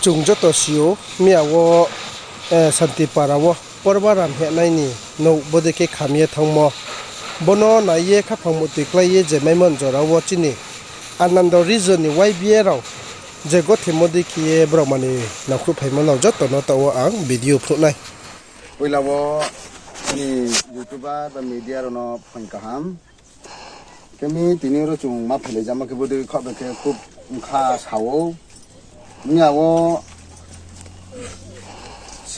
chung joto siu miawo santi parawo porbaram he naini no bodeke khamye thangmo bono na ye khaphangmu tiklai ye je maimon jorawo chini anando region ni YBA raw je go themodi ki brahmani nakhu phaimano joto no tawo ang video phunai oilawo ni youtuber ba media no phangkaham kemi tiniro chung ma phele jama ke bodi khabe ke khub kha sawo miawo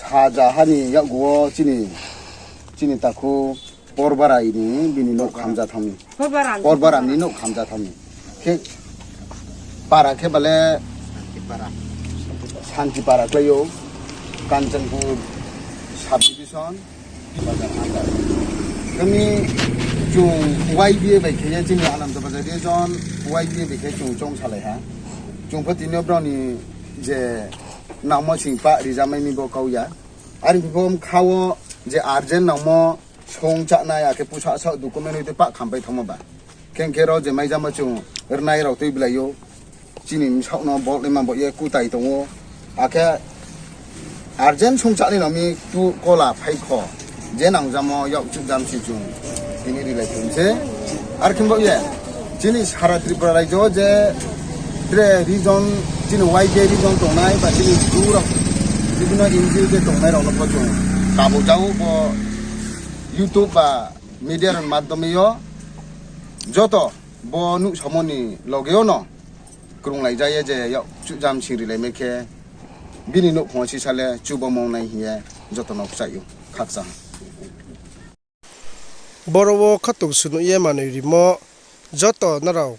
사자하니 야고 지니 타코 por바라이니 비니노 감자탐이 por바람니노 감자탐이 케 파라케 발레 산티파라 클레요 간전부 사비비선 그미 중 YBA 베케 지니 알람도 바자리 존 YBA 베케 중 살레하 중 퍼티노 브라우니 이제 나머지 바 리자메니 보고야 아니 그럼 카워 이제 아르젠 나머 송자나야 게 부차서 도쿠멘트 바 감바이 통마바 ken케로 제 마이자마 중 얼나이로 뛰블라요 지님 사우나 볼레만 보예 꾸타이 동오 아케 아르젠 송자니 남이 두 콜라 파이코 제 낭자모 역주담시 중 이니리레 tumse 아르킨 보예 지니 사라 트리프라이죠 제 드레 리존 지는 YJ 리존 동나이 바 지니 두라 지구나 인지게 동나이로 놓고 좀 가보자고 뭐 유튜브 미디어는 마ধ্য미요 저도 뭐누 서모니 로게오노 그런 라이자에 제 잠시리레 메케 비니노 공시 살레 주범몽나이 히에 저도 녹사요 각사 borowo khatuk sunu ye manirimo joto narau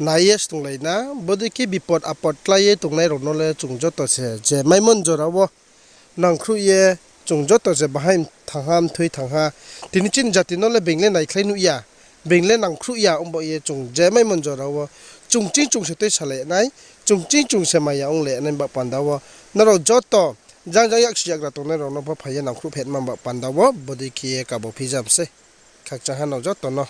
nayes tunglaina bodiki bipod apod klaye tungnai ronole chungjoto se je maimon jorawo nangkhru ye chungjoto je bahaim thangham thui thangha tinichin jati nole bengle naiklai nu ya bengle nangkhru ya ombo ye chung je maimon jorawo chungching chungse sale nai chungching chungse maya ongle nai ba pandawo naro joto jangjang yak siyak ra tungnai rono pa phaya nangkhru phet mamba pandawo bodiki ye kabo phijam se khakcha hano joto no